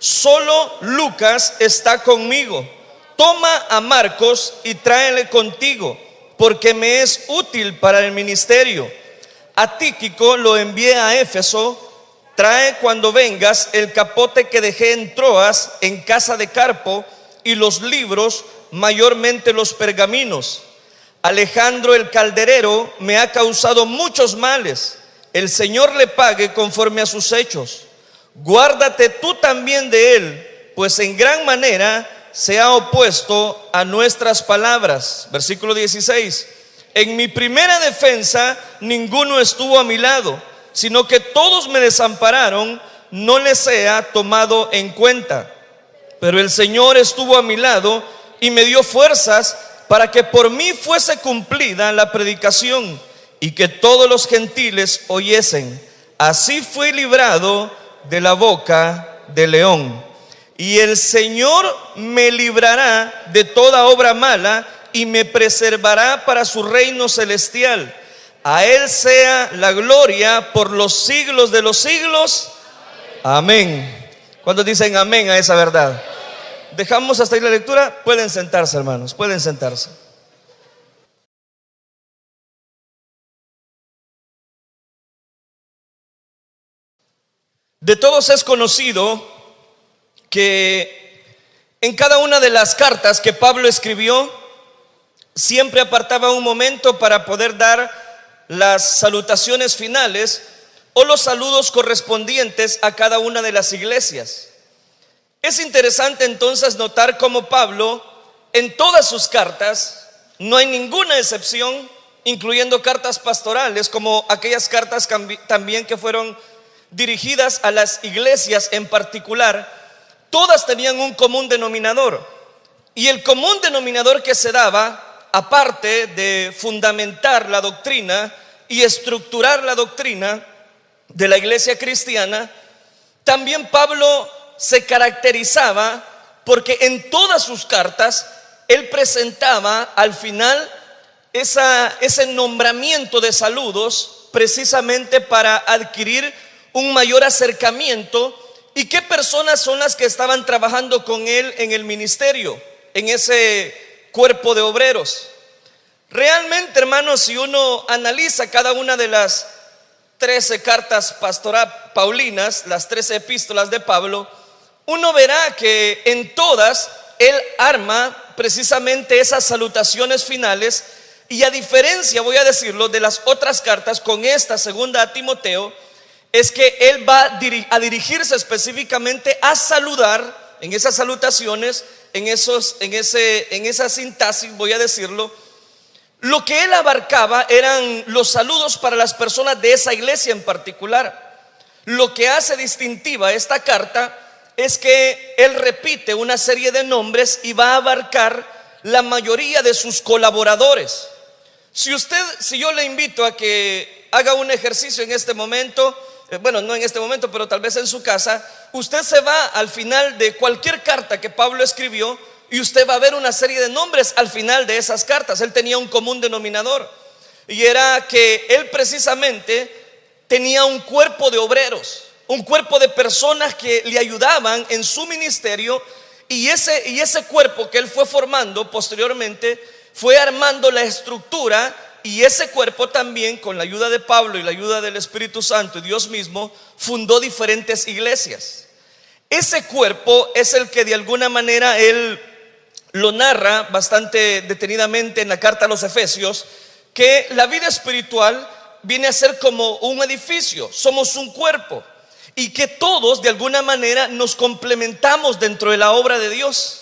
Solo Lucas está conmigo. Toma a Marcos y tráele contigo, porque me es útil para el ministerio. A Tíquico lo envié a Éfeso. Trae cuando vengas el capote que dejé en Troas, en casa de Carpo, y los libros, mayormente los pergaminos. Alejandro el calderero me ha causado muchos males. El Señor le pague conforme a sus hechos. Guárdate tú también de él, pues en gran manera se ha opuesto a nuestras palabras. Versículo 16. En mi primera defensa ninguno estuvo a mi lado, sino que todos me desampararon. No les he tomado en cuenta. Pero el Señor estuvo a mi lado y me dio fuerzas para que por mí fuese cumplida la predicación y que todos los gentiles oyesen. Así fui librado de la boca del león. Y el Señor me librará de toda obra mala y me preservará para su reino celestial. A Él sea la gloria por los siglos de los siglos. Amén. ¿Cuántos dicen amén a esa verdad? Dejamos hasta ahí la lectura. Pueden sentarse, hermanos, pueden sentarse. De todos es conocido que en cada una de las cartas que Pablo escribió, siempre apartaba un momento para poder dar las salutaciones finales o los saludos correspondientes a cada una de las iglesias. Es interesante entonces notar cómo Pablo, en todas sus cartas, no hay ninguna excepción, incluyendo cartas pastorales, como aquellas cartas también que fueron dirigidas a las iglesias en particular, todas tenían un común denominador. Y el común denominador que se daba, aparte de fundamentar la doctrina y estructurar la doctrina de la iglesia cristiana, también Pablo se caracterizaba porque en todas sus cartas él presentaba al final ese nombramiento de saludos, precisamente para adquirir un mayor acercamiento y qué personas son las que estaban trabajando con él en el ministerio, en ese cuerpo de obreros. Realmente, hermanos, si uno analiza cada una de las 13 cartas paulinas, las 13 epístolas de Pablo, uno verá que en todas él arma precisamente esas salutaciones finales. Y a diferencia, voy a decirlo, de las otras cartas, con esta segunda a Timoteo, es que él va a dirigirse específicamente a saludar en esas salutaciones, en esa sintaxis, voy a decirlo. Lo que él abarcaba eran los saludos para las personas de esa iglesia en particular. Lo que hace distintiva esta carta es que él repite una serie de nombres y va a abarcar la mayoría de sus colaboradores. Si yo le invito a que haga un ejercicio en este momento, bueno, no en este momento, pero tal vez en su casa, usted se va al final de cualquier carta que Pablo escribió y usted va a ver una serie de nombres al final de esas cartas. Él tenía un común denominador, y era que él precisamente tenía un cuerpo de obreros, un cuerpo de personas que le ayudaban en su ministerio, y ese cuerpo que él fue formando posteriormente fue armando la estructura. Y ese cuerpo también, con la ayuda de Pablo y la ayuda del Espíritu Santo y Dios mismo, fundó diferentes iglesias. Ese cuerpo es el que de alguna manera él lo narra bastante detenidamente en la carta a los Efesios, que la vida espiritual viene a ser como un edificio, somos un cuerpo, y que todos de alguna manera nos complementamos dentro de la obra de Dios.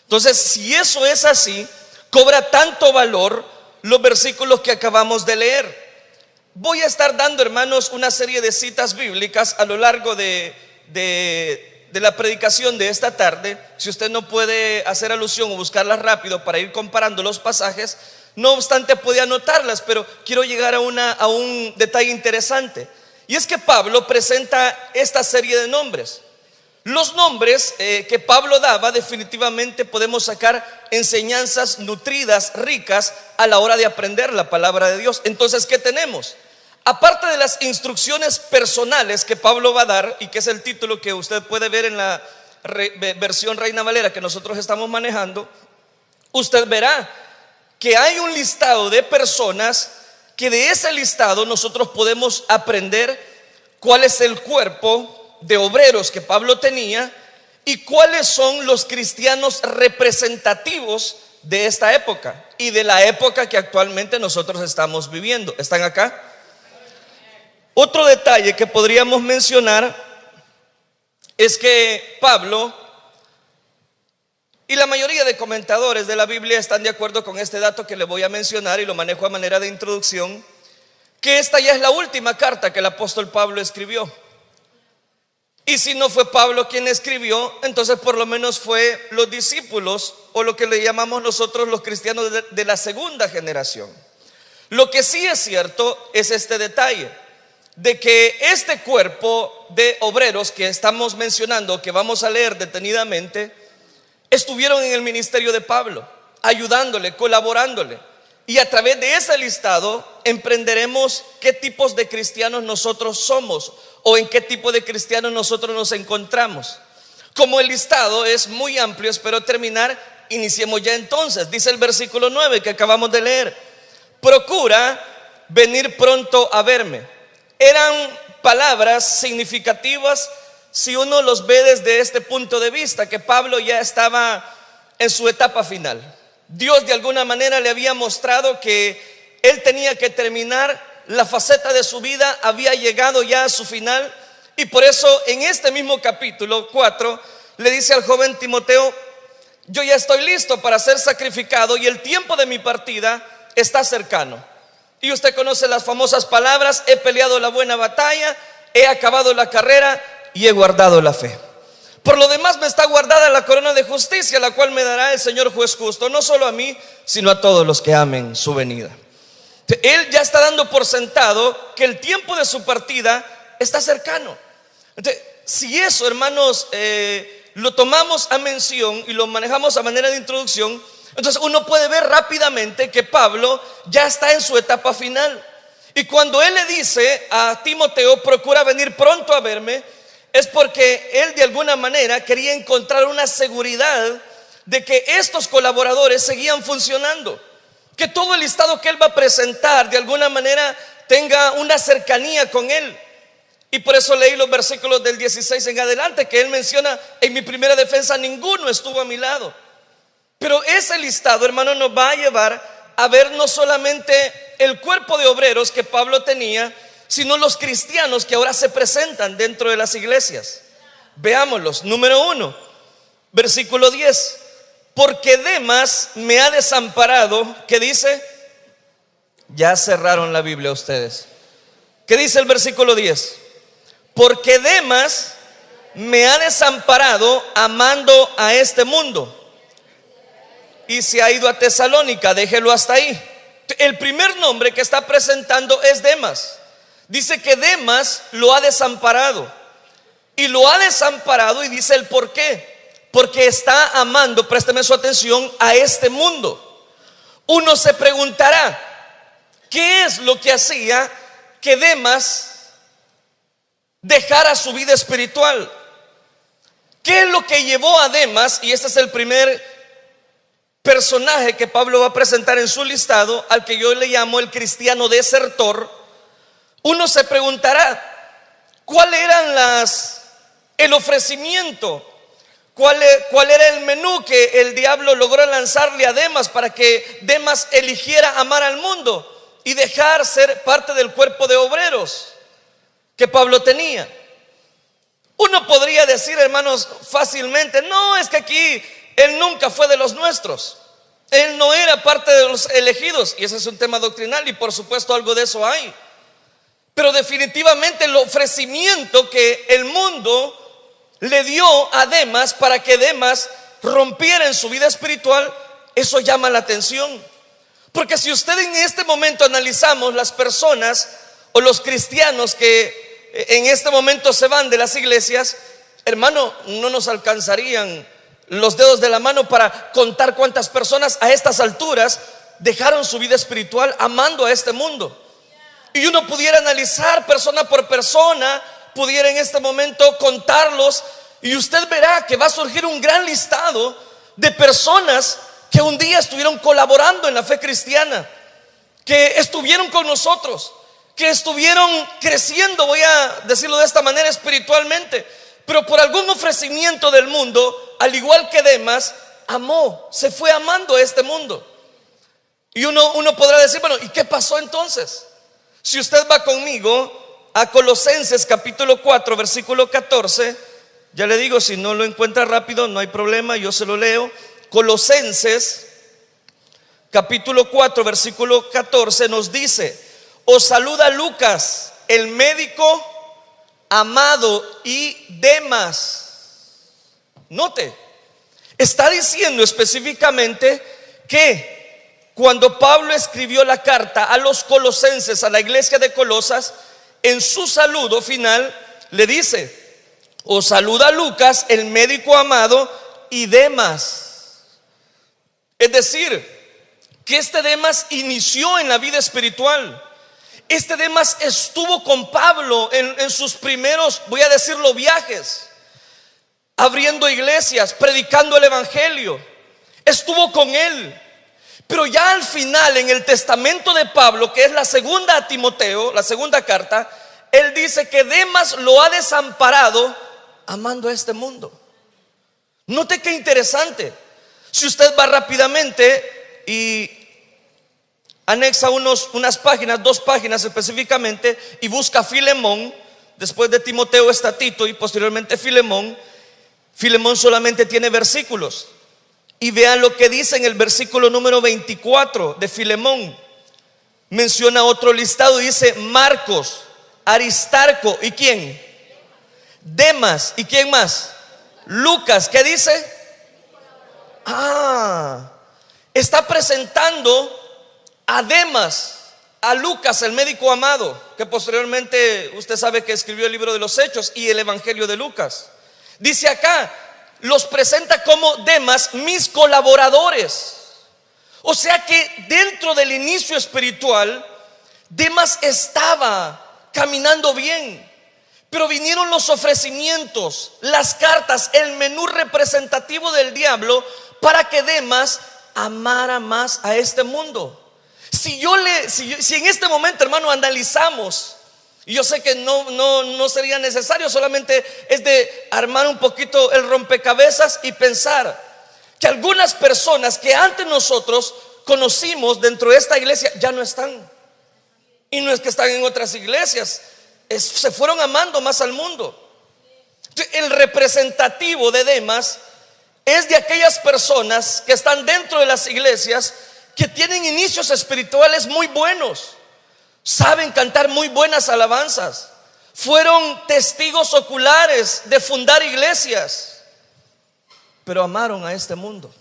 Entonces, si eso es así, cobra tanto valor los versículos que acabamos de leer. Voy a estar dando, hermanos, una serie de citas bíblicas a lo largo de la predicación de esta tarde. Si usted no puede hacer alusión o buscarlas rápido para ir comparando los pasajes, no obstante puede anotarlas, pero quiero llegar a un detalle interesante, y es que Pablo presenta esta serie de nombres. Los nombres que Pablo daba, definitivamente podemos sacar enseñanzas nutridas, ricas a la hora de aprender la palabra de Dios. Entonces, ¿qué tenemos? Aparte de las instrucciones personales que Pablo va a dar, y que es el título que usted puede ver en versión Reina Valera que nosotros estamos manejando, usted verá que hay un listado de personas que de ese listado nosotros podemos aprender cuál es el cuerpo de obreros que Pablo tenía y cuáles son los cristianos representativos de esta época y de la época que actualmente nosotros estamos viviendo. ¿Están acá? Otro detalle que podríamos mencionar es que Pablo y la mayoría de comentadores de la Biblia están de acuerdo con este dato que le voy a mencionar y lo manejo a manera de introducción, que esta ya es la última carta que el apóstol Pablo escribió. Y si no fue Pablo quien escribió, entonces por lo menos fue los discípulos o lo que le llamamos nosotros los cristianos de la segunda generación. Lo que sí es cierto es este detalle de que este cuerpo de obreros que estamos mencionando, que vamos a leer detenidamente, estuvieron en el ministerio de Pablo, ayudándole, colaborándole. Y a través de ese listado emprenderemos qué tipos de cristianos nosotros somos o en qué tipo de cristianos nosotros nos encontramos. Como el listado es muy amplio, espero terminar, iniciemos ya entonces. Dice el versículo 9 que acabamos de leer: procura venir pronto a verme. Eran palabras significativas si uno los ve desde este punto de vista, que Pablo ya estaba en su etapa final. Dios de alguna manera le había mostrado que él tenía que terminar la faceta de su vida, había llegado ya a su final, y por eso en este mismo capítulo 4 le dice al joven Timoteo: yo ya estoy listo para ser sacrificado y el tiempo de mi partida está cercano. Y usted conoce las famosas palabras: he peleado la buena batalla, he acabado la carrera y he guardado la fe. Por lo demás me está guardada la corona de justicia, la cual me dará el Señor juez justo, no solo a mí, sino a todos los que amen su venida. Él ya está dando por sentado que el tiempo de su partida está cercano. Entonces, si eso, hermanos, lo tomamos a mención y lo manejamos a manera de introducción, entonces uno puede ver rápidamente que Pablo ya está en su etapa final. Y cuando él le dice a Timoteo: procura venir pronto a verme, es porque él de alguna manera quería encontrar una seguridad de que estos colaboradores seguían funcionando, que todo el listado que él va a presentar de alguna manera tenga una cercanía con él. Y por eso leí los versículos del 16 en adelante, que él menciona: en mi primera defensa ninguno estuvo a mi lado. Pero ese listado, hermano, nos va a llevar a ver no solamente el cuerpo de obreros que Pablo tenía, sino los cristianos que ahora se presentan dentro de las iglesias. Veámoslos. Número 1, versículo 10: porque Demas me ha desamparado. ¿Qué dice? Ya cerraron la Biblia ustedes. ¿Qué dice el versículo 10? Porque Demas me ha desamparado amando a este mundo y se ha ido a Tesalónica. Déjelo hasta ahí. El primer nombre que está presentando es Demas. Dice que Demas lo ha desamparado. Y lo ha desamparado, y dice el por qué. Porque está amando, présteme su atención, a este mundo. Uno se preguntará: ¿qué es lo que hacía que Demas dejara su vida espiritual? ¿Qué es lo que llevó a Demas? Y este es el primer personaje que Pablo va a presentar en su listado, al que yo le llamo el cristiano desertor. Uno se preguntará: ¿cuál eran el ofrecimiento? ¿Cuál era el menú que el diablo logró lanzarle a Demas para que Demas eligiera amar al mundo y dejar ser parte del cuerpo de obreros que Pablo tenía? Uno podría decir, hermanos, fácilmente: no, es que aquí él nunca fue de los nuestros, él no era parte de los elegidos. Y ese es un tema doctrinal, y por supuesto algo de eso hay. Pero definitivamente el ofrecimiento que el mundo le dio a Demas para que Demas rompiera en su vida espiritual, eso llama la atención. Porque si usted en este momento analizamos las personas o los cristianos que en este momento se van de las iglesias, hermano, no nos alcanzarían los dedos de la mano para contar cuántas personas a estas alturas dejaron su vida espiritual amando a este mundo. Y uno pudiera analizar persona por persona, pudiera en este momento contarlos Y usted verá que va a surgir un gran listado de personas que un día estuvieron colaborando en la fe cristiana, que estuvieron con nosotros, que estuvieron creciendo, voy a decirlo de esta manera, espiritualmente, pero por algún ofrecimiento del mundo, al igual que Demas, se fue amando a este mundo. Y uno podrá decir, bueno, ¿y qué pasó entonces? Si usted va conmigo a Colosenses capítulo 4 versículo 14, ya le digo, si no lo encuentra rápido no hay problema, yo se lo leo. Colosenses capítulo 4 versículo 14 nos dice: os saluda Lucas, el médico amado, y Demas. Note, está diciendo específicamente que cuando Pablo escribió la carta a los colosenses, a la iglesia de Colosas, en su saludo final le dice: os saluda Lucas, el médico amado, y Demas. Es decir, que este Demas inició en la vida espiritual. Este Demas estuvo con Pablo en sus primeros, voy a decirlo, viajes, abriendo iglesias, predicando el evangelio. Estuvo con él. Pero ya al final, en el testamento de Pablo, que es la segunda a Timoteo, la segunda carta, él dice que Demas lo ha desamparado amando a este mundo. Note qué interesante. Si usted va rápidamente y anexa unas páginas, 2 páginas específicamente, y busca Filemón, después de Timoteo está Tito y posteriormente Filemón. Filemón solamente tiene versículos. Y vean lo que dice en el versículo número 24 de Filemón. Menciona otro listado, dice Marcos, Aristarco, ¿y quién? Demas, ¿y quién más? Lucas. ¿Qué dice? Está presentando a Demas, a Lucas, el médico amado, que posteriormente usted sabe que escribió el libro de los Hechos y el evangelio de Lucas. Dice acá, los presenta como Demas, mis colaboradores. O sea que dentro del inicio espiritual, Demas estaba caminando bien. Pero vinieron los ofrecimientos, las cartas, el menú representativo del diablo para que Demas amara más a este mundo. Si en este momento, hermano, analizamos, y yo sé que no sería necesario, solamente es de armar un poquito el rompecabezas y pensar que algunas personas que antes nosotros conocimos dentro de esta iglesia ya no están. Y no es que están en otras iglesias, se fueron amando más al mundo. El representativo de Demas es de aquellas personas que están dentro de las iglesias, que tienen inicios espirituales muy buenos, saben cantar muy buenas alabanzas, fueron testigos oculares de fundar iglesias, pero amaron a este mundo.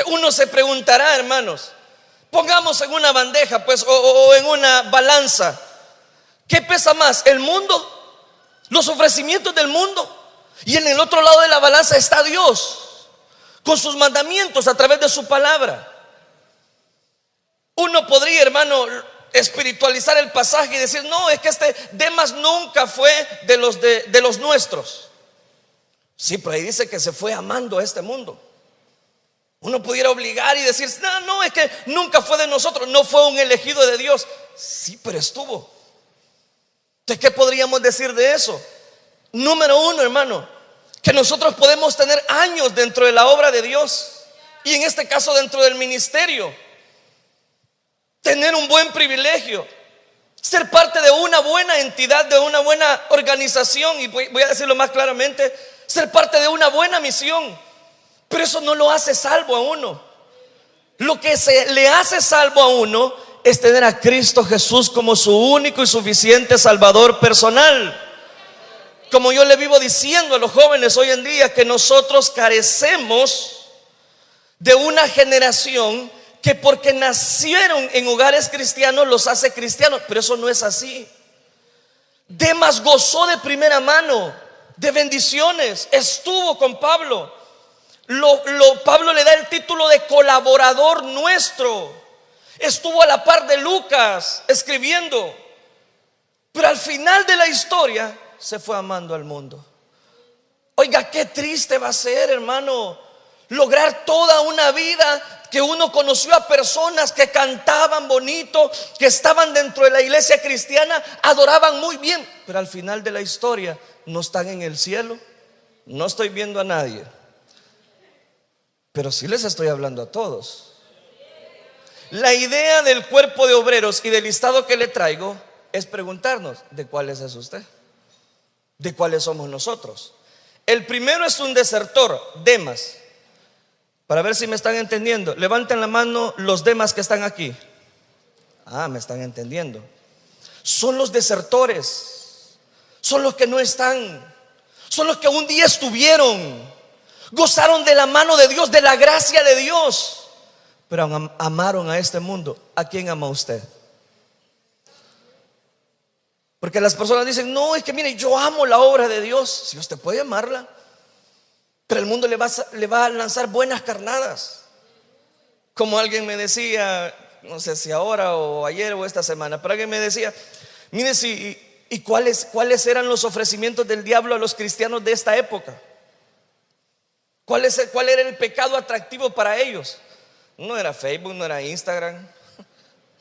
Uno se preguntará, hermanos, pongamos en una bandeja pues o en una balanza, ¿qué pesa más? ¿El mundo? ¿Los ofrecimientos del mundo? Y en el otro lado de la balanza está Dios, con sus mandamientos a través de su palabra. Uno podría, hermano, espiritualizar el pasaje y decir: no, es que este Demas nunca fue de los nuestros. Sí, pero ahí dice que se fue amando a este mundo. Uno pudiera obligar y decir: no, es que nunca fue de nosotros, no fue un elegido de Dios. Sí, pero estuvo. Entonces, ¿qué podríamos decir de eso? Número uno, hermano, que nosotros podemos tener años dentro de la obra de Dios, y en este caso dentro del ministerio, tener un buen privilegio, ser parte de una buena entidad, de una buena organización, y voy a decirlo más claramente, ser parte de una buena misión. Pero eso no lo hace salvo a uno. Lo que se le hace salvo a uno es tener a Cristo Jesús como su único y suficiente Salvador personal. Como yo le vivo diciendo a los jóvenes hoy en día, que nosotros carecemos de una generación que porque nacieron en hogares cristianos los hace cristianos, pero eso no es así. Demas gozó de primera mano de bendiciones, estuvo con Pablo. Pablo le da el título de colaborador nuestro. Estuvo a la par de Lucas escribiendo, pero al final de la historia se fue amando al mundo. Oiga, qué triste va a ser, hermano, lograr toda una vida que uno conoció a personas que cantaban bonito, que estaban dentro de la iglesia cristiana, adoraban muy bien, pero al final de la historia no están en el cielo. No estoy viendo a nadie, pero sí les estoy hablando a todos. La idea del cuerpo de obreros y del listado que le traigo es preguntarnos: ¿de cuáles es usted? ¿De cuáles somos nosotros? El primero es un desertor, Demas. Para ver si me están entendiendo, levanten la mano los Demas que están aquí. Me están entendiendo. Son los desertores, son los que no están, son los que un día estuvieron, gozaron de la mano de Dios, de la gracia de Dios, pero amaron a este mundo. ¿A quién ama usted? Porque las personas dicen: no, es que mire, yo amo la obra de Dios. Si usted puede amarla, pero el mundo le va a lanzar buenas carnadas. Como alguien me decía, no sé si ahora o ayer o esta semana, pero alguien me decía: mire, ¿y cuáles eran los ofrecimientos del diablo a los cristianos de esta época? ¿Cuál era el pecado atractivo para ellos? No era Facebook, no era Instagram,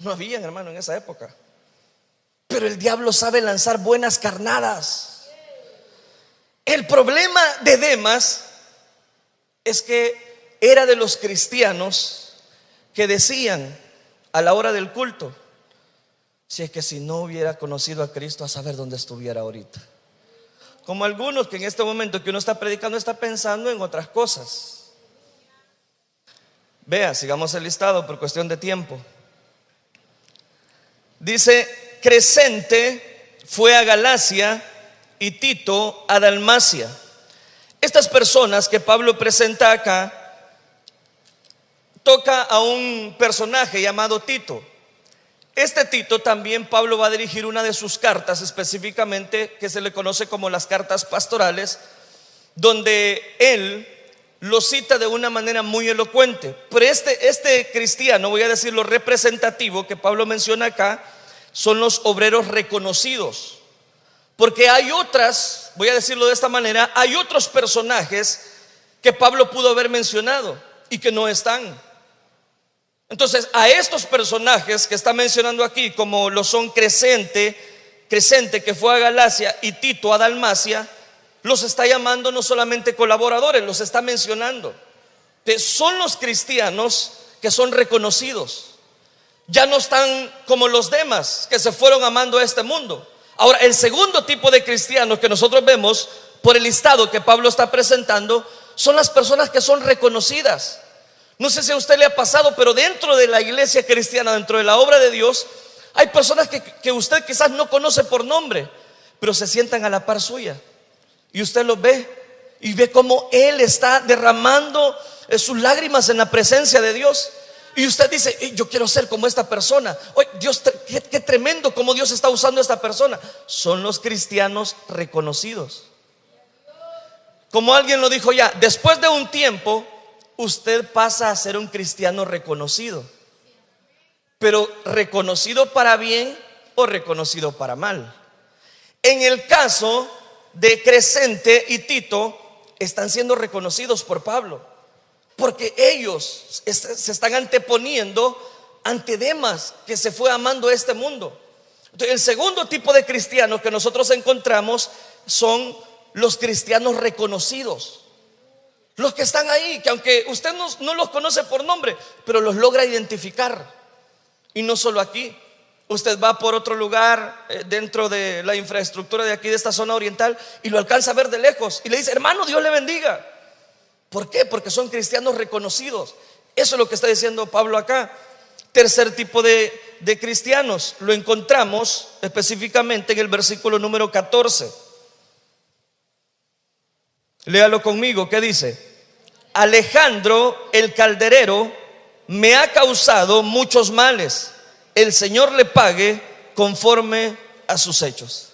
no había, hermano, en esa época. Pero el diablo sabe lanzar buenas carnadas. El problema de Demas es que era de los cristianos que decían a la hora del culto: si es que si no hubiera conocido a Cristo, a saber dónde estuviera ahorita. Como algunos que en este momento que uno está predicando está pensando en otras cosas. Vea, sigamos el listado por cuestión de tiempo. Dice: Crescente fue a Galacia y Tito a Dalmacia. Estas personas que Pablo presenta acá, toca a un personaje llamado Tito. Este Tito también Pablo va a dirigir una de sus cartas, específicamente que se le conoce como las cartas pastorales, donde él lo cita de una manera muy elocuente. Pero este cristiano, voy a decirlo, representativo que Pablo menciona acá, son los obreros reconocidos. Porque hay otras, voy a decirlo de esta manera, hay otros personajes que Pablo pudo haber mencionado y que no están. Entonces, a estos personajes que está mencionando aquí, como lo son Crescente que fue a Galacia, y Tito a Dalmacia, los está llamando no solamente colaboradores, los está mencionando. Son los cristianos que son reconocidos. Ya no están como los demás que se fueron amando a este mundo. Ahora, el segundo tipo de cristianos que nosotros vemos por el listado que Pablo está presentando son las personas que son reconocidas. No sé si a usted le ha pasado, pero dentro de la iglesia cristiana, dentro de la obra de Dios, hay personas que usted quizás no conoce por nombre, pero se sientan a la par suya. Y usted los ve y ve cómo él está derramando sus lágrimas en la presencia de Dios. Y usted dice: yo quiero ser como esta persona. Oye, Dios, qué tremendo cómo Dios está usando a esta persona. Son los cristianos reconocidos. Como alguien lo dijo ya, después de un tiempo usted pasa a ser un cristiano reconocido. Pero reconocido para bien o reconocido para mal. En el caso de Crescente y Tito, están siendo reconocidos por Pablo, porque ellos se están anteponiendo ante Demas, que se fue amando a este mundo. Entonces, el segundo tipo de cristianos que nosotros encontramos son los cristianos reconocidos. Los que están ahí, que aunque usted no los conoce por nombre, pero los logra identificar. Y no solo aquí, usted va por otro lugar dentro de la infraestructura de aquí, de esta zona oriental, y lo alcanza a ver de lejos y le dice: hermano, Dios le bendiga. ¿Por qué? Porque son cristianos reconocidos. Eso es lo que está diciendo Pablo acá. Tercer tipo de cristianos lo encontramos específicamente en el versículo número 14. Léalo conmigo, ¿qué dice? Alejandro el calderero me ha causado muchos males. El Señor le pague conforme a sus hechos.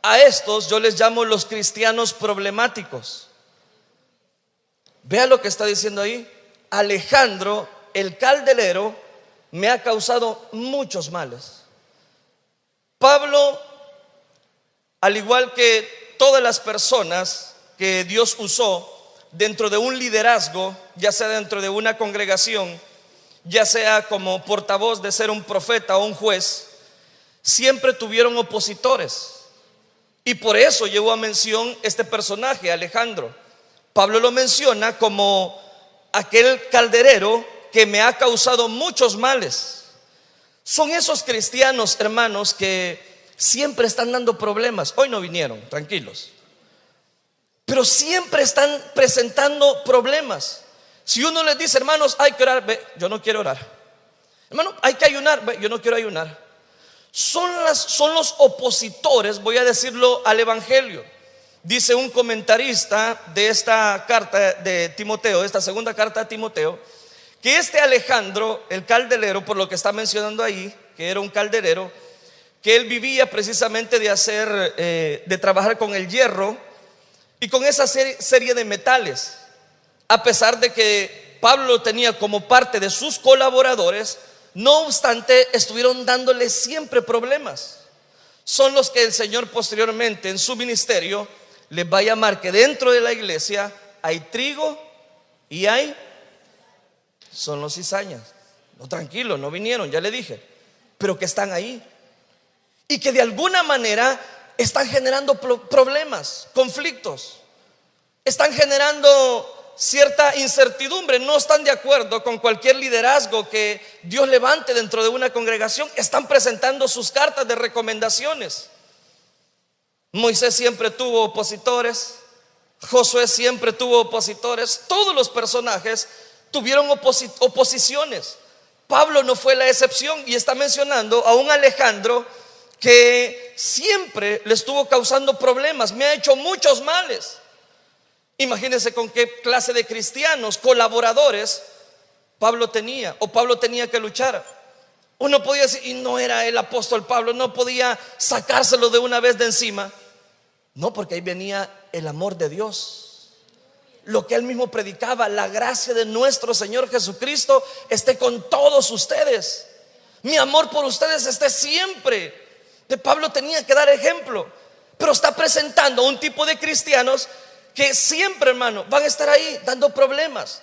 A estos yo les llamo los cristianos problemáticos. Vea lo que está diciendo ahí. Alejandro el calderero me ha causado muchos males. Pablo, al igual que todas las personas que Dios usó dentro de un liderazgo, ya sea dentro de una congregación, ya sea como portavoz de ser un profeta o un juez, siempre tuvieron opositores. Y por eso llevó a mención este personaje, Alejandro. Pablo lo menciona como aquel calderero que me ha causado muchos males. Son esos cristianos, hermanos, que siempre están dando problemas. Hoy no vinieron, tranquilos, pero siempre están presentando problemas. Si uno les dice, hermanos, hay que orar, ve, yo no quiero orar. Hermano, hay que ayunar, ve, yo no quiero ayunar. Son los opositores, voy a decirlo, al evangelio. Dice un comentarista de esta carta de Timoteo, de esta segunda carta a Timoteo, que este Alejandro, el calderero, por lo que está mencionando ahí, que era un calderero, que él vivía precisamente de trabajar con el hierro y con esa serie de metales. A pesar de que Pablo lo tenía como parte de sus colaboradores, no obstante estuvieron dándole siempre problemas. Son los que el Señor posteriormente en su ministerio les va a llamar, que dentro de la iglesia hay trigo y son los cizañas. No, tranquilo, no vinieron, ya le dije, pero que están ahí y que de alguna manera están generando problemas, conflictos, están generando cierta incertidumbre, no están de acuerdo con cualquier liderazgo que Dios levante dentro de una congregación, están presentando sus cartas de recomendaciones. Moisés siempre tuvo opositores, Josué siempre tuvo opositores, todos los personajes tuvieron oposiciones. Pablo no fue la excepción y está mencionando a un Alejandro que siempre le estuvo causando problemas, me ha hecho muchos males. Imagínense con qué clase de cristianos, colaboradores Pablo tenía que luchar. Uno podía decir, y no era el apóstol Pablo, no podía sacárselo de una vez de encima. No, porque ahí venía el amor de Dios, lo que él mismo predicaba: la gracia de nuestro Señor Jesucristo esté con todos ustedes, mi amor por ustedes esté siempre. De Pablo tenía que dar ejemplo, pero está presentando un tipo de cristianos que siempre, hermano, van a estar ahí dando problemas,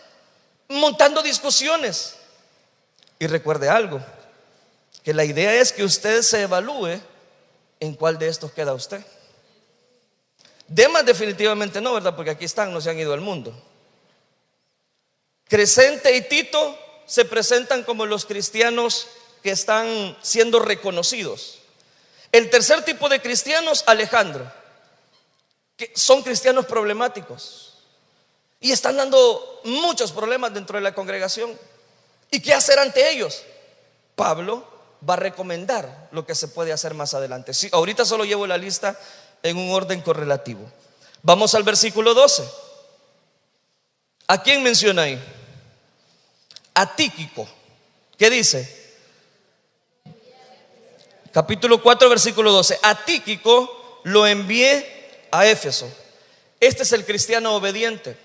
montando discusiones. Y recuerde algo, que la idea es que usted se evalúe en cuál de estos queda usted. Demas definitivamente no, ¿verdad? Porque aquí están, no se han ido al mundo. Crescente y Tito se presentan como los cristianos que están siendo reconocidos. El tercer tipo de cristianos, Alejandro, que son cristianos problemáticos y están dando muchos problemas dentro de la congregación. ¿Y qué hacer ante ellos? Pablo va a recomendar lo que se puede hacer más adelante. Sí, ahorita solo llevo la lista en un orden correlativo. Vamos al versículo 12. ¿A quién menciona ahí? A Tíquico. ¿Qué dice? Capítulo 4, versículo 12. A Tíquico lo envié a Éfeso. Este es el cristiano obediente.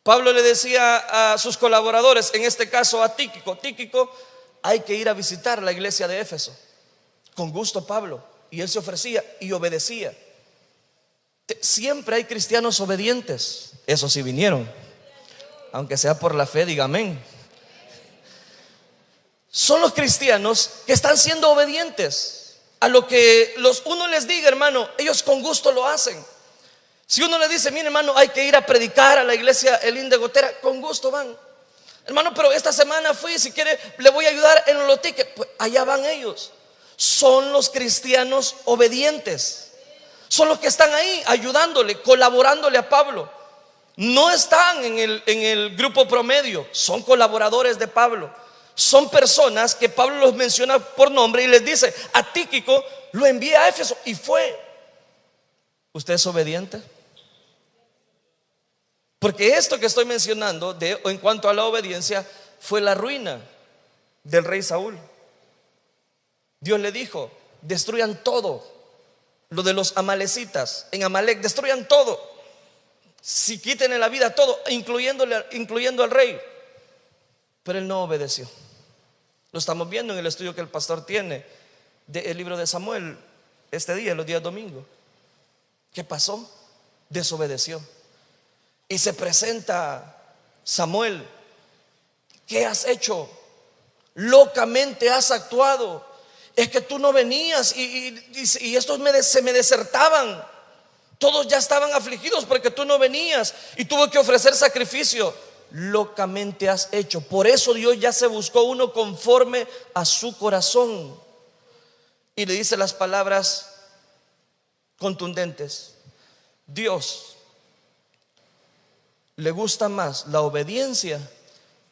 Pablo le decía a sus colaboradores, en este caso a Tíquico: Tíquico, hay que ir a visitar la iglesia de Éfeso. Con gusto, Pablo. Y él se ofrecía y obedecía. Siempre hay cristianos obedientes. Eso sí vinieron, aunque sea por la fe, diga amén. Son los cristianos que están siendo obedientes a lo que uno les diga, hermano. Ellos con gusto lo hacen. Si uno le dice: mire, hermano, hay que ir a predicar a la iglesia Elín de Gotera, con gusto van. Hermano, pero esta semana fui, si quiere le voy a ayudar en los tickets. Pues allá van ellos. Son los cristianos obedientes. Son los que están ahí ayudándole, colaborándole a Pablo. No están en el grupo promedio, son colaboradores de Pablo. Son personas que Pablo los menciona por nombre y les dice: a Tíquico lo envié a Éfeso y fue. ¿Usted es obediente? Porque esto que estoy mencionando en cuanto a la obediencia fue la ruina del rey Saúl. Dios le dijo: destruyan todo lo de los amalecitas en Amalec, destruyan todo, si quiten la vida todo, incluyendo al rey. Pero él no obedeció. Lo estamos viendo en el estudio que el pastor tiene del libro de Samuel este día, los días domingos. ¿Qué pasó? Desobedeció. Y se presenta Samuel. ¿Qué has hecho? Locamente has actuado. Es que tú no venías y estos se me desertaban. Todos ya estaban afligidos porque tú no venías y tuve que ofrecer sacrificio. Locamente has hecho. Por eso Dios ya se buscó uno conforme a su corazón. Y le dice las palabras contundentes. Dios le gusta más la obediencia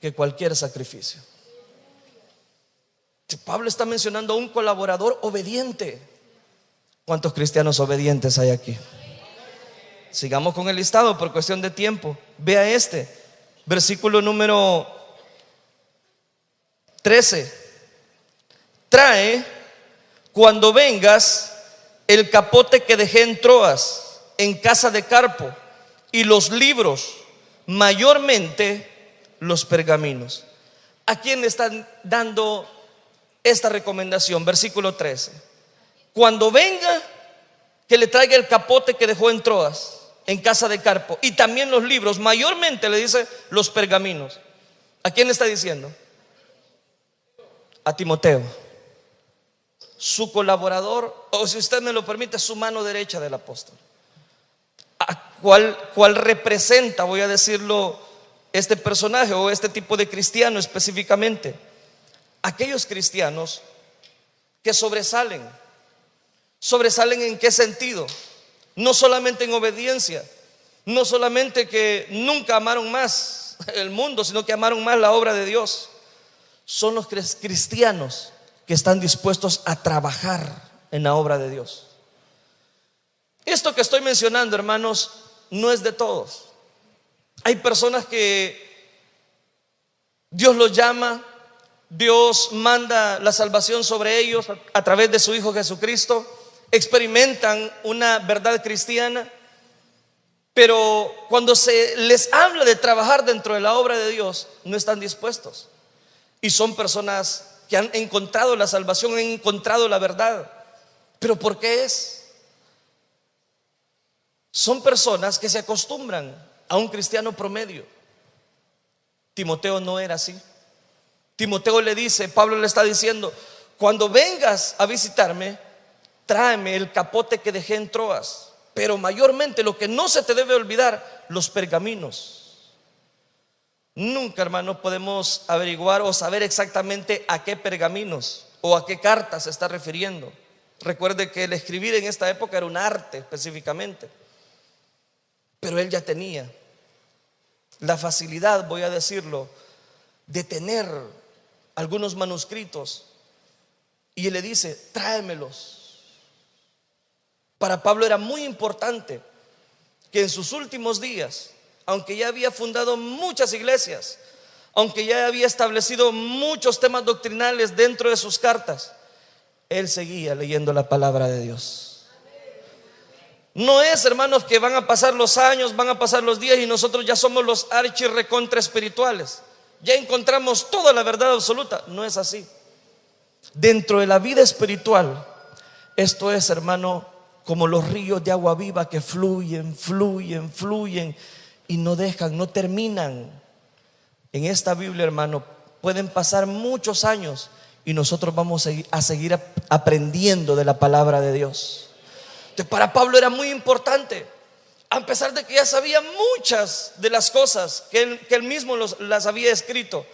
que cualquier sacrificio. Pablo está mencionando a un colaborador obediente. ¿Cuántos cristianos obedientes hay aquí? Sigamos con el listado por cuestión de tiempo. Vea este versículo número 13. Trae cuando vengas el capote que dejé en Troas, en casa de Carpo, y los libros, mayormente los pergaminos. ¿A quién le están dando esta recomendación? Versículo 13. Cuando venga, que le traiga el capote que dejó en Troas, en casa de Carpo, y también los libros, mayormente le dice los pergaminos. ¿A quién le está diciendo? A Timoteo, su colaborador, o si usted me lo permite, su mano derecha del apóstol. ¿Cuál representa, voy a decirlo, este personaje o este tipo de cristiano específicamente? Aquellos cristianos que sobresalen. ¿Sobresalen en qué sentido? No solamente en obediencia, no solamente que nunca amaron más el mundo, sino que amaron más la obra de Dios. Son los cristianos que están dispuestos a trabajar en la obra de Dios. Esto que estoy mencionando, hermanos, no es de todos. Hay personas que Dios los llama, Dios manda la salvación sobre ellos a través de su Hijo Jesucristo, experimentan una verdad cristiana, pero cuando se les habla de trabajar dentro de la obra de Dios, no están dispuestos. Y son personas que han encontrado la salvación, han encontrado la verdad. ¿Pero por qué es? Son personas que se acostumbran a un cristiano promedio. Timoteo no era así. Timoteo le dice, Pablo le está diciendo, cuando vengas a visitarme, tráeme el capote que dejé en Troas, pero mayormente lo que no se te debe olvidar, los pergaminos. Nunca, hermano, podemos averiguar o saber exactamente a qué pergaminos o a qué cartas se está refiriendo. Recuerde que el escribir en esta época era un arte específicamente, pero él ya tenía la facilidad, voy a decirlo, de tener algunos manuscritos, y él le dice, tráemelos. Para Pablo era muy importante que en sus últimos días, aunque ya había fundado muchas iglesias, aunque ya había establecido muchos temas doctrinales dentro de sus cartas, él seguía leyendo la palabra de Dios. No es, hermanos, que van a pasar los años, van a pasar los días y nosotros ya somos los archi recontra espirituales, ya encontramos toda la verdad absoluta. No es así. Dentro de la vida espiritual, esto es, hermano, como los ríos de agua viva que fluyen, fluyen, fluyen y no dejan, no terminan. En esta Biblia, hermano, pueden pasar muchos años y nosotros vamos a seguir aprendiendo de la palabra de Dios. Entonces, para Pablo era muy importante, a pesar de que ya sabía muchas de las cosas que él mismo las había escrito.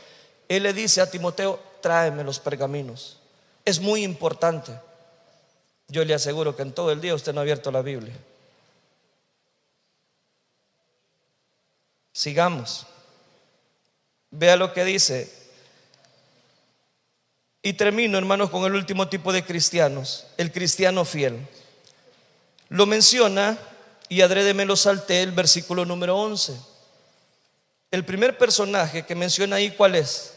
Él le dice a Timoteo, tráeme los pergaminos. Es muy importante. Yo le aseguro que en todo el día usted no ha abierto la Biblia. Sigamos. Vea lo que dice. Y termino, hermanos, con el último tipo de cristianos, el cristiano fiel. Lo menciona, y adrede me lo salté, el versículo número 11. El primer personaje que menciona ahí, ¿cuál es?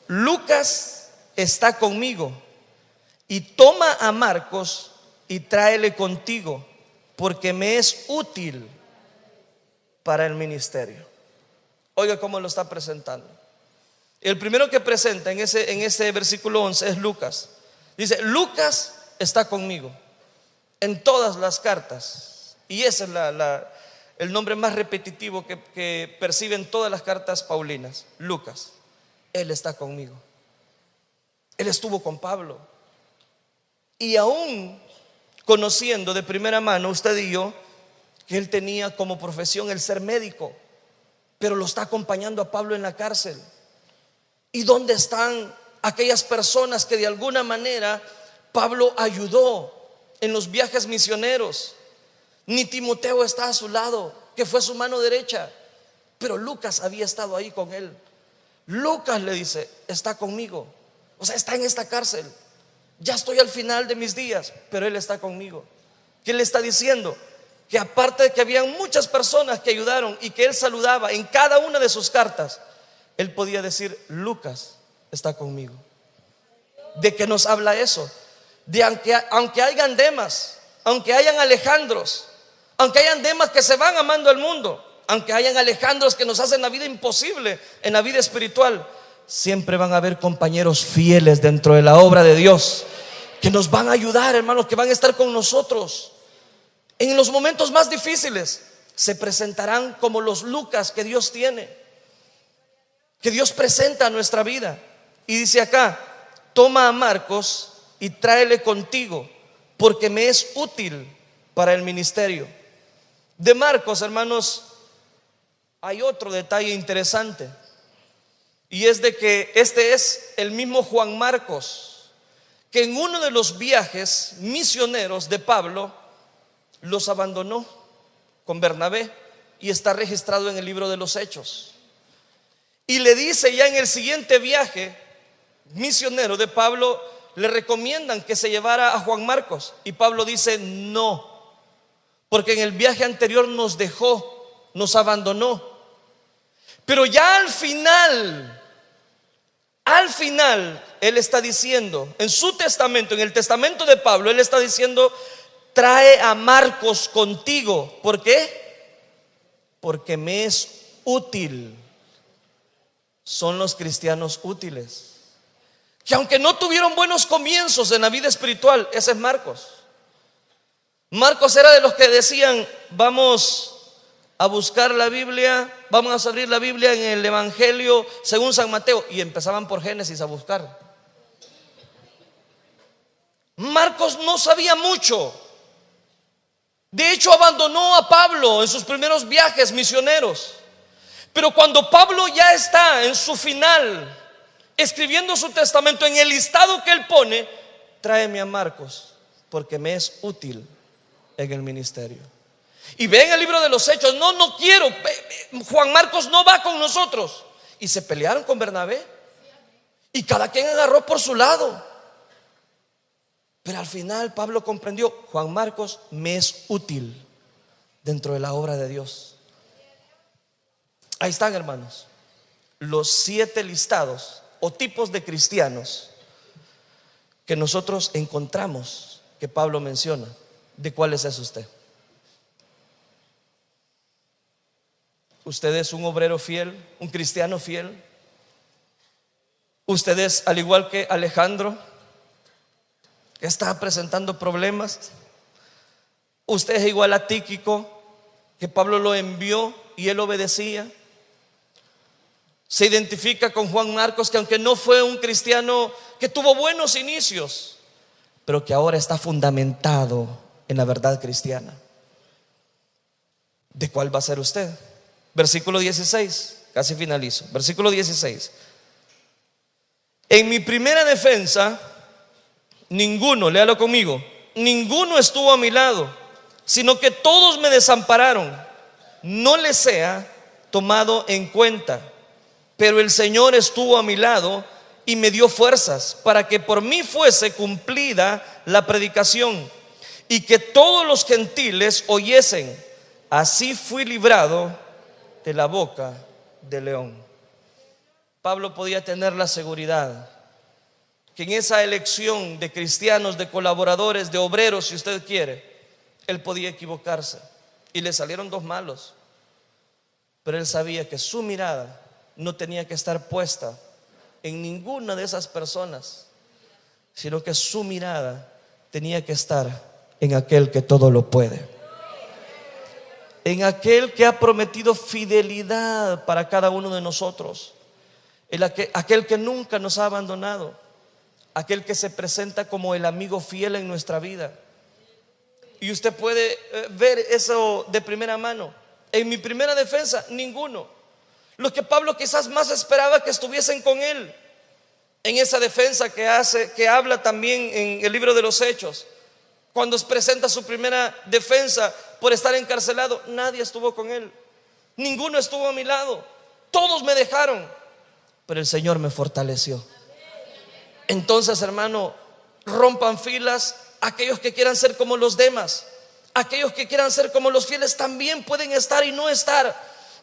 Lucas está conmigo, y toma a Marcos y tráele contigo, porque me es útil para el ministerio. Oiga cómo lo está presentando. El primero que presenta en ese versículo 11 es Lucas. Dice, Lucas está conmigo en todas las cartas. Y esa es el nombre más repetitivo que perciben todas las cartas paulinas: Lucas. Él está conmigo. Él estuvo con Pablo. Y aún conociendo de primera mano, usted y yo, que él tenía como profesión el ser médico, pero lo está acompañando a Pablo en la cárcel. ¿Y dónde están aquellas personas que de alguna manera Pablo ayudó en los viajes misioneros? Ni Timoteo está a su lado, que fue su mano derecha, pero Lucas había estado ahí con él. Lucas le dice: está conmigo. O sea, está en esta cárcel. Ya estoy al final de mis días, pero él está conmigo. ¿Qué le está diciendo? Que aparte de que habían muchas personas que ayudaron y que él saludaba en cada una de sus cartas, él podía decir: Lucas está conmigo. ¿De qué nos habla eso? De aunque hayan Demas, aunque hayan Alejandros, aunque hayan Demas que se van amando al mundo, aunque hayan Alejandros que nos hacen la vida imposible en la vida espiritual, siempre van a haber compañeros fieles dentro de la obra de Dios, que nos van a ayudar, hermanos, que van a estar con nosotros en los momentos más difíciles. Se presentarán como los Lucas que Dios tiene, que Dios presenta a nuestra vida. Y dice acá: toma a Marcos y tráele contigo, porque me es útil para el ministerio. De Marcos, hermanos, hay otro detalle interesante, y es de que este es el mismo Juan Marcos que en uno de los viajes misioneros de Pablo los abandonó con Bernabé, y está registrado en el libro de los Hechos. Y le dice ya en el siguiente viaje misionero de Pablo, le recomiendan que se llevara a Juan Marcos, y Pablo dice: no, porque en el viaje anterior nos dejó, nos abandonó. Pero ya al final él está diciendo en su testamento, en el testamento de Pablo, él está diciendo: trae a Marcos contigo. ¿Por qué? Porque me es útil. Son los cristianos útiles, que aunque no tuvieron buenos comienzos en la vida espiritual, ese es Marcos. Marcos era de los que decían: vamos a buscar la Biblia, vamos a abrir la Biblia en el Evangelio según San Mateo, y empezaban por Génesis a buscar. Marcos no sabía mucho. De hecho, abandonó a Pablo en sus primeros viajes misioneros. Pero cuando Pablo ya está en su final, escribiendo su testamento, en el listado que él pone: tráeme a Marcos, porque me es útil en el ministerio. Y ve en el libro de los Hechos: no quiero, Juan Marcos no va con nosotros. Y se pelearon con Bernabé, y cada quien agarró por su lado. Pero al final Pablo comprendió: Juan Marcos me es útil dentro de la obra de Dios. Ahí están, hermanos, los 7 listados o tipos de cristianos que nosotros encontramos que Pablo menciona. ¿De cuáles es usted? ¿Usted es un obrero fiel, un cristiano fiel? ¿Usted es al igual que Alejandro, que está presentando problemas? ¿Usted es igual a Tíquico, que Pablo lo envió y él obedecía? Se identifica con Juan Marcos, que aunque no fue un cristiano que tuvo buenos inicios, pero que ahora está fundamentado en la verdad cristiana. ¿De cuál va a ser usted? Versículo 16, casi finalizo. Versículo 16: en mi primera defensa, ninguno, léalo conmigo, ninguno estuvo a mi lado, sino que todos me desampararon. No les sea tomado en cuenta, pero el Señor estuvo a mi lado y me dio fuerzas para que por mí fuese cumplida la predicación y que todos los gentiles oyesen. Así fui librado de la boca del león. Pablo podía tener la seguridad que en esa elección de cristianos, de colaboradores, de obreros, si usted quiere, él podía equivocarse, y le salieron 2 malos. Pero él sabía que su mirada no tenía que estar puesta en ninguna de esas personas, sino que su mirada tenía que estar en aquel que todo lo puede. en aquel que ha prometido fidelidad para cada uno de nosotros, aquel que nunca nos ha abandonado, aquel que se presenta como el amigo fiel en nuestra vida. Y usted puede ver eso de primera mano. En mi primera defensa, ninguno. Los que Pablo quizás más esperaba que estuviesen con él, en esa defensa que habla también en el libro de los Hechos, cuando presenta su primera defensa por estar encarcelado, nadie estuvo con él, ninguno estuvo a mi lado, todos me dejaron, pero el Señor me fortaleció. Entonces, hermano, rompan filas. Aquellos que quieran ser como los demás, aquellos que quieran ser como los fieles, también pueden estar y no estar,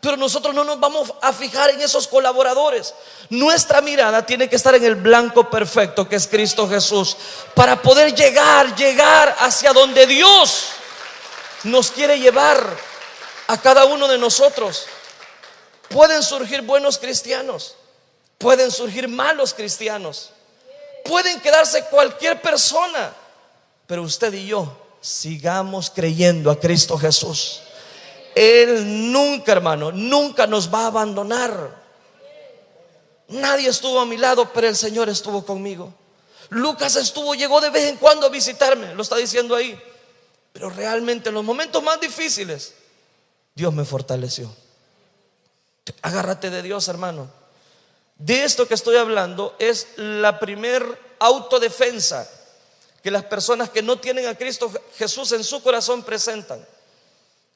pero nosotros no nos vamos a fijar en esos colaboradores. Nuestra mirada tiene que estar en el blanco perfecto, que es Cristo Jesús, para poder llegar hacia donde Dios nos quiere llevar a cada uno de nosotros. Pueden surgir buenos cristianos, pueden surgir malos cristianos, pueden quedarse cualquier persona, pero usted y yo sigamos creyendo a Cristo Jesús. Él nunca, hermano, nunca nos va a abandonar. Nadie estuvo a mi lado, pero el Señor estuvo conmigo. Lucas llegó de vez en cuando a visitarme, lo está diciendo ahí, pero realmente en los momentos más difíciles Dios me fortaleció. Agárrate de Dios, hermano. De esto que estoy hablando es la primer autodefensa que las personas que no tienen a Cristo Jesús en su corazón presentan.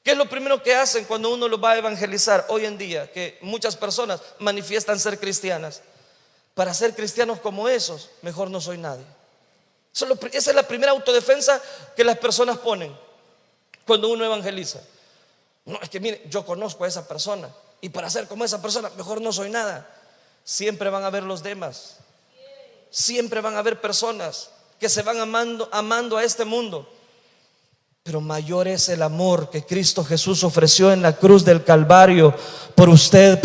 ¿Qué es lo primero que hacen cuando uno los va a evangelizar hoy en día? Que muchas personas manifiestan ser cristianas. Para ser cristianos como esos, mejor no soy nadie. Esa es la primera autodefensa que las personas ponen cuando uno evangeliza. No, es que mire, yo conozco a esa persona y para ser como esa persona, mejor no soy nada. Siempre van a haber los demás. Siempre van a haber personas que se van amando a este mundo, pero mayor es el amor que Cristo Jesús ofreció en la cruz del Calvario por usted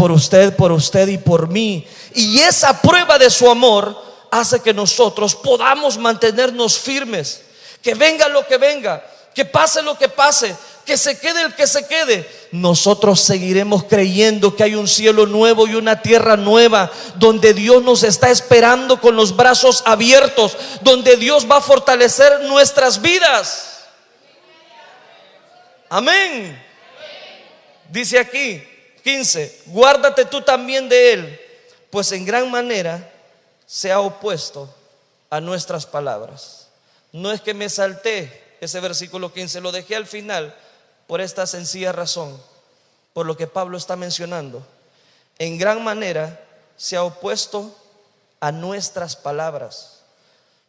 y por mí. Y esa prueba de su amor hace que nosotros podamos mantenernos firmes, que venga lo que venga, que pase lo que pase, que se quede el que se quede, nosotros seguiremos creyendo que hay un cielo nuevo y una tierra nueva, donde Dios nos está esperando con los brazos abiertos, donde Dios va a fortalecer nuestras vidas. Amén. Dice aquí 15: guárdate tú también de él, pues en gran manera se ha opuesto a nuestras palabras. No es que me salté ese versículo 15, lo dejé al final por esta sencilla razón, por lo que Pablo está mencionando. En gran manera se ha opuesto a nuestras palabras.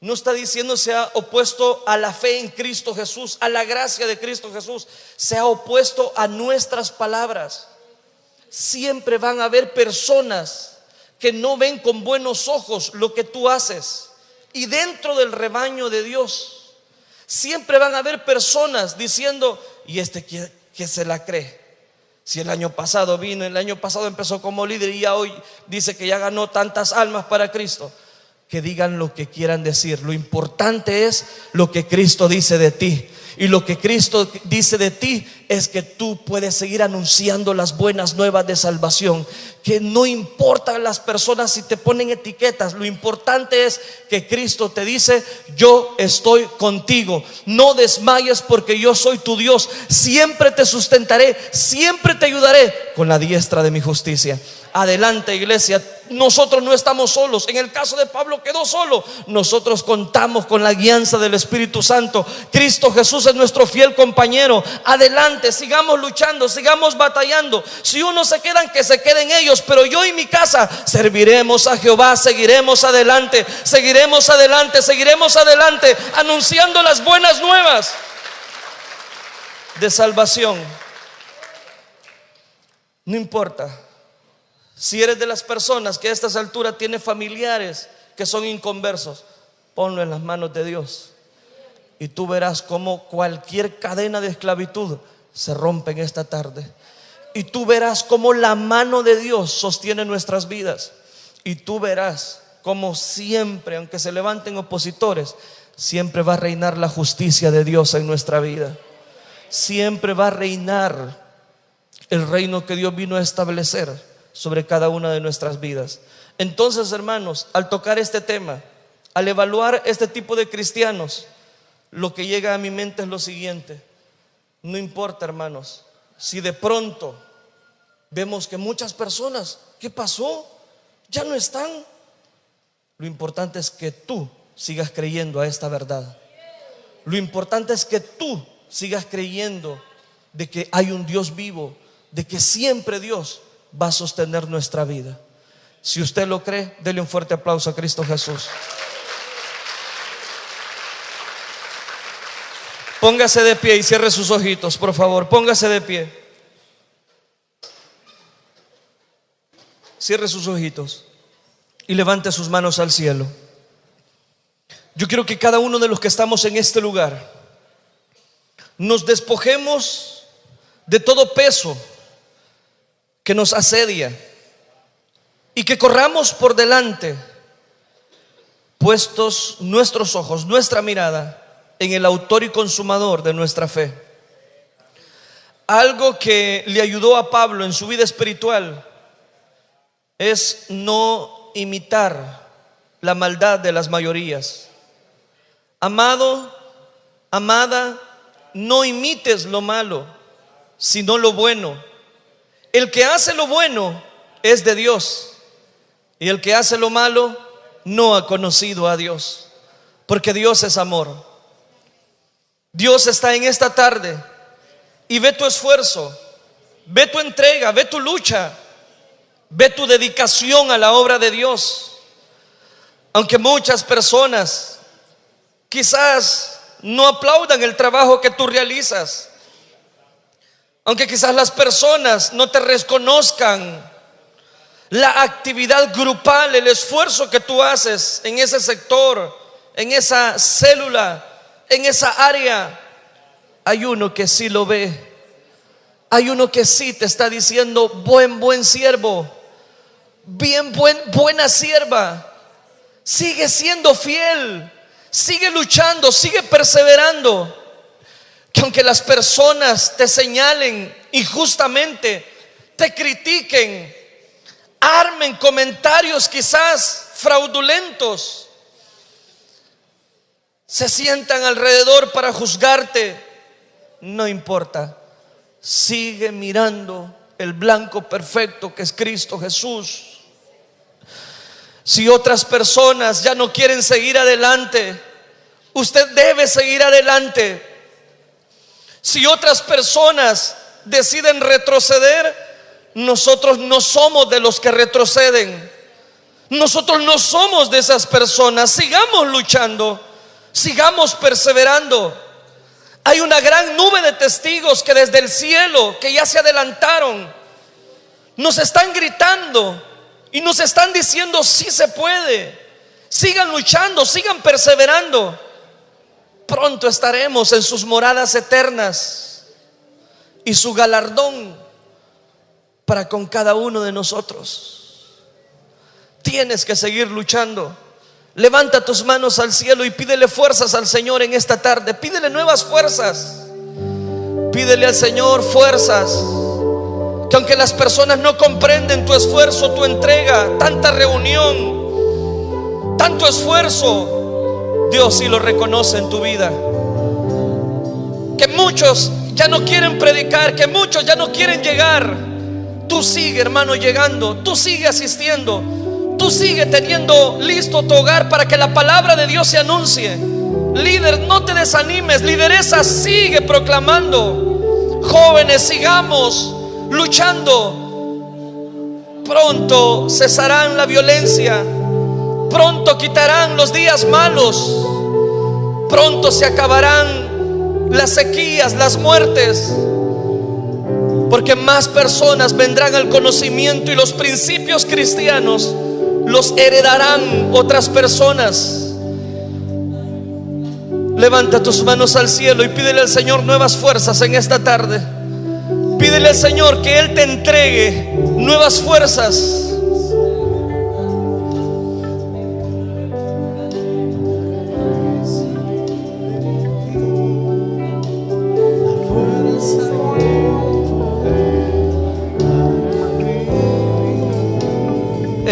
No está diciendo se ha opuesto a la fe en Cristo Jesús, a la gracia de Cristo Jesús. Se ha opuesto a nuestras palabras. Siempre van a haber personas que no ven con buenos ojos lo que tú haces. Y dentro del rebaño de Dios siempre van a haber personas diciendo: ¿y este que se la cree? Si el año pasado vino, el año pasado empezó como líder y ya hoy dice que ya ganó tantas almas para Cristo. Que digan lo que quieran decir, lo importante es lo que Cristo dice de ti. Y lo que Cristo dice de ti es que tú puedes seguir anunciando las buenas nuevas de salvación. Que no importan las personas si te ponen etiquetas, lo importante es que Cristo te dice: yo estoy contigo, no desmayes porque yo soy tu Dios, siempre te sustentaré, siempre te ayudaré con la diestra de mi justicia. Adelante, iglesia, nosotros no estamos solos. En el caso de Pablo quedó solo. Nosotros contamos con la guianza del Espíritu Santo. Cristo Jesús es nuestro fiel compañero. Adelante, sigamos luchando, sigamos batallando. Si unos se quedan, que se queden ellos, pero yo y mi casa serviremos a Jehová. Seguiremos adelante, seguiremos adelante, seguiremos adelante, anunciando las buenas nuevas de salvación. No importa si eres de las personas que a estas alturas tiene familiares que son inconversos, ponlo en las manos de Dios y tú verás cómo cualquier cadena de esclavitud se rompe en esta tarde. Y tú verás cómo la mano de Dios sostiene nuestras vidas. Y tú verás cómo siempre, aunque se levanten opositores, siempre va a reinar la justicia de Dios en nuestra vida. Siempre va a reinar el reino que Dios vino a establecer sobre cada una de nuestras vidas. Entonces, hermanos, al tocar este tema, al evaluar este tipo de cristianos, lo que llega a mi mente es lo siguiente: no importa, hermanos, si de pronto vemos que muchas personas, ¿qué pasó? Ya no están. Lo importante es que tú sigas creyendo a esta verdad. Lo importante es que tú sigas creyendo de que hay un Dios vivo, de que siempre Dios va a sostener nuestra vida. Si usted lo cree, dele un fuerte aplauso a Cristo Jesús. Póngase de pie y cierre sus ojitos, por favor. Póngase de pie. Cierre sus ojitos y levante sus manos al cielo. Yo quiero que cada uno de los que estamos en este lugar nos despojemos de todo peso que nos asedia y que corramos por delante, puestos nuestros ojos, nuestra mirada en el autor y consumador de nuestra fe. Algo que le ayudó a Pablo en su vida espiritual es no imitar la maldad de las mayorías. Amado, amada, no imites lo malo, sino lo bueno. El que hace lo bueno es de Dios, y el que hace lo malo no ha conocido a Dios, porque Dios es amor. Dios está en esta tarde y ve tu esfuerzo, ve tu entrega, ve tu lucha, ve tu dedicación a la obra de Dios. Aunque muchas personas quizás no aplaudan el trabajo que tú realizas, aunque quizás las personas no te reconozcan la actividad grupal, el esfuerzo que tú haces en ese sector, en esa célula, en esa área, hay uno que sí lo ve. Hay uno que sí te está diciendo: buen siervo, buena sierva, sigue siendo fiel, sigue luchando, sigue perseverando. Que aunque las personas te señalen injustamente, te critiquen, armen comentarios quizás fraudulentos, se sientan alrededor para juzgarte, no importa. Sigue mirando el blanco perfecto que es Cristo Jesús. Si otras personas ya no quieren seguir adelante, usted debe seguir adelante. Si otras personas deciden retroceder, nosotros no somos de los que retroceden. Nosotros no somos de esas personas. Sigamos luchando, sigamos perseverando. Hay una gran nube de testigos que desde el cielo, que ya se adelantaron, nos están gritando y nos están diciendo: sí se puede. Sigan luchando, sigan perseverando. Pronto estaremos en sus moradas eternas, y su galardón para con cada uno de nosotros. Tienes que seguir luchando. Levanta tus manos al cielo y pídele fuerzas al Señor en esta tarde. Pídele nuevas fuerzas. Pídele al Señor fuerzas. Que aunque las personas no comprenden tu esfuerzo, tu entrega, tanta reunión, tanto esfuerzo, Dios sí lo reconoce en tu vida. Que muchos ya no quieren predicar, que muchos ya no quieren llegar. Tú sigue, hermano, llegando. Tú sigue asistiendo. Tú sigue teniendo listo tu hogar para que la palabra de Dios se anuncie. Líder, no te desanimes. Lideresa, sigue proclamando. Jóvenes, sigamos luchando. Pronto cesarán la violencia. Pronto quitarán los días malos. Pronto se acabarán las sequías, las muertes. Porque más personas vendrán al conocimiento, y los principios cristianos los heredarán otras personas. Levanta tus manos al cielo y pídele al Señor nuevas fuerzas en esta tarde. Pídele al Señor que Él te entregue nuevas fuerzas.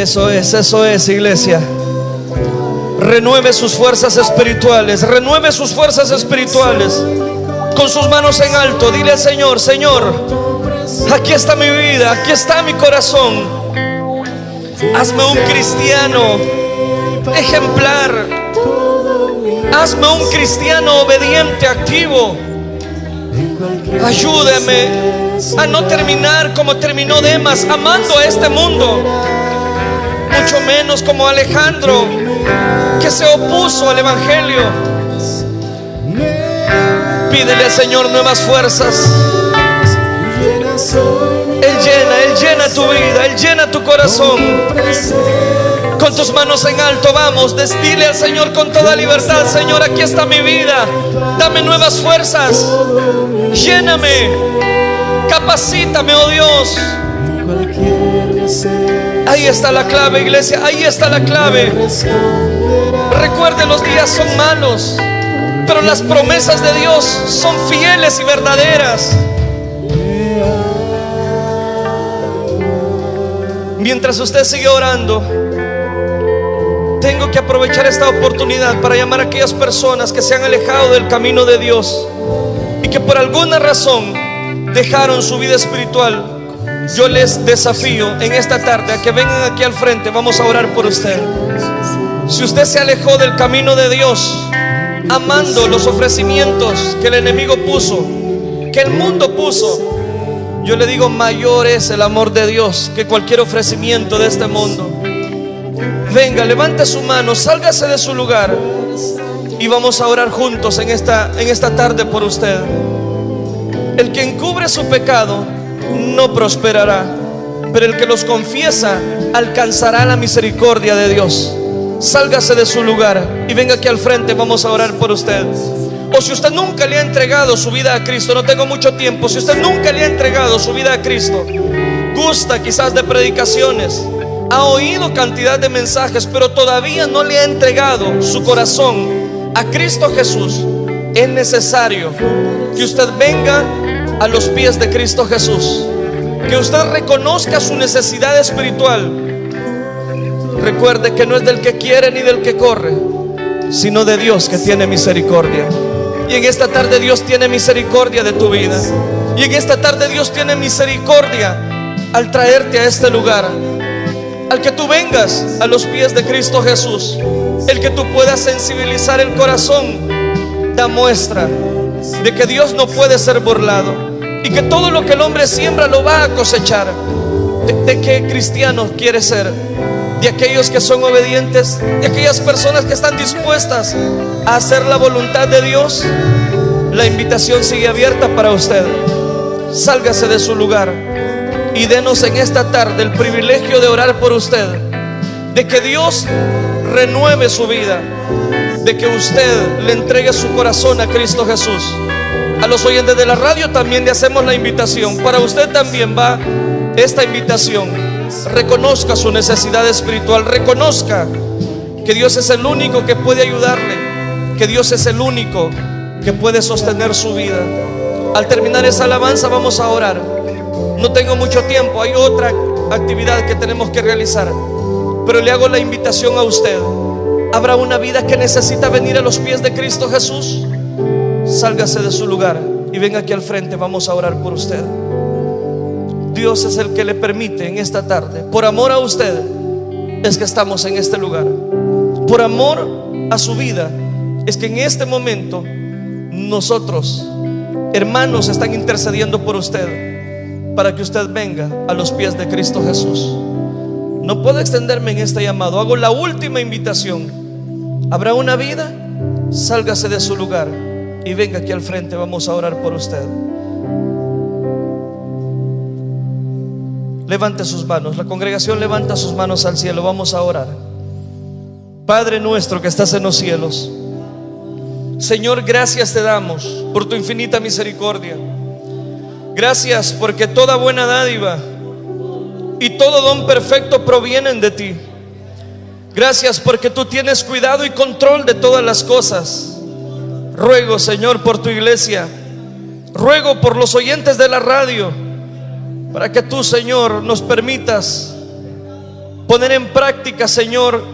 Eso es, iglesia. Renueve sus fuerzas espirituales. Renueve sus fuerzas espirituales. Con sus manos en alto, dile al Señor: Señor, aquí está mi vida, aquí está mi corazón. Hazme un cristiano ejemplar. Hazme un cristiano obediente, activo. Ayúdame a no terminar como terminó Demas, amando a este mundo, mucho menos como Alejandro, que se opuso al evangelio. Pídele al Señor nuevas fuerzas. Él llena tu vida, Él llena tu corazón. Con tus manos en alto, vamos, dile al Señor con toda libertad: Señor, aquí está mi vida, dame nuevas fuerzas, lléname, capacítame, oh Dios. Ahí está la clave, iglesia, ahí está la clave. Recuerde, los días son malos, pero las promesas de Dios son fieles y verdaderas. Mientras usted sigue orando, tengo que aprovechar esta oportunidad para llamar a aquellas personas que se han alejado del camino de Dios y que por alguna razón dejaron su vida espiritual. Yo les desafío en esta tarde a que vengan aquí al frente. Vamos a orar por usted. Si usted se alejó del camino de Dios, amando los ofrecimientos que el enemigo puso, que el mundo puso, yo le digo: mayor es el amor de Dios que cualquier ofrecimiento de este mundo. Venga, levante su mano, sálgase de su lugar y vamos a orar juntos en esta tarde por usted. El que encubre su pecado no prosperará, pero el que los confiesa alcanzará la misericordia de Dios. Sálgase de su lugar y venga aquí al frente, vamos a orar por usted. O si usted nunca le ha entregado su vida a Cristo, no tengo mucho tiempo. Si usted nunca le ha entregado su vida a Cristo, gusta quizás de predicaciones, ha oído cantidad de mensajes, pero todavía no le ha entregado su corazón a Cristo Jesús, es necesario que usted venga a los pies de Cristo Jesús, que usted reconozca su necesidad espiritual. Recuerde que no es del que quiere ni del que corre, sino de Dios que tiene misericordia. Y en esta tarde Dios tiene misericordia de tu vida. Y en esta tarde Dios tiene misericordia al traerte a este lugar, al que tú vengas a los pies de Cristo Jesús, el que tú puedas sensibilizar el corazón. Da muestra de que Dios no puede ser burlado y que todo lo que el hombre siembra lo va a cosechar. ¿De qué cristiano quiere ser? De aquellos que son obedientes, de aquellas personas que están dispuestas a hacer la voluntad de Dios. La invitación sigue abierta para usted. Sálgase de su lugar y denos en esta tarde el privilegio de orar por usted, de que Dios renueve su vida, de que usted le entregue su corazón a Cristo Jesús. A los oyentes de la radio también le hacemos la invitación. Para usted también va esta invitación. Reconozca su necesidad espiritual, reconozca que Dios es el único que puede ayudarle, que Dios es el único que puede sostener su vida. Al terminar esa alabanza vamos a orar. No tengo mucho tiempo, hay otra actividad que tenemos que realizar, pero le hago la invitación a usted. ¿Habrá una vida que necesita venir a los pies de Cristo Jesús? Sálgase de su lugar y venga aquí al frente, vamos a orar por usted. Dios es el que le permite en esta tarde, por amor a usted, es que estamos en este lugar. Por amor a su vida, es que en este momento nosotros, hermanos, están intercediendo por usted, para que usted venga a los pies de Cristo Jesús. No puedo extenderme en este llamado, hago la última invitación. ¿Habrá una vida? Sálgase de su lugar y venga aquí al frente, vamos a orar por usted. Levante sus manos, la congregación levanta sus manos al cielo, vamos a orar. Padre nuestro que estás en los cielos, Señor, gracias te damos por tu infinita misericordia. Gracias porque toda buena dádiva y todo don perfecto provienen de ti. Gracias porque tú tienes cuidado y control de todas las cosas. Ruego, Señor, por tu iglesia, ruego por los oyentes de la radio, para que tú, Señor, nos permitas poner en práctica, Señor,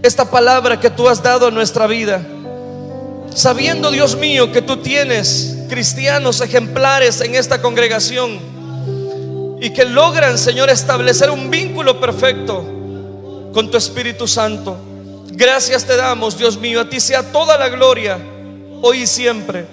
esta palabra que tú has dado a nuestra vida, sabiendo, Dios mío, que tú tienes cristianos ejemplares en esta congregación y que logran, Señor, establecer un vínculo perfecto con tu Espíritu Santo. Gracias te damos, Dios mío. A ti sea toda la gloria, hoy y siempre.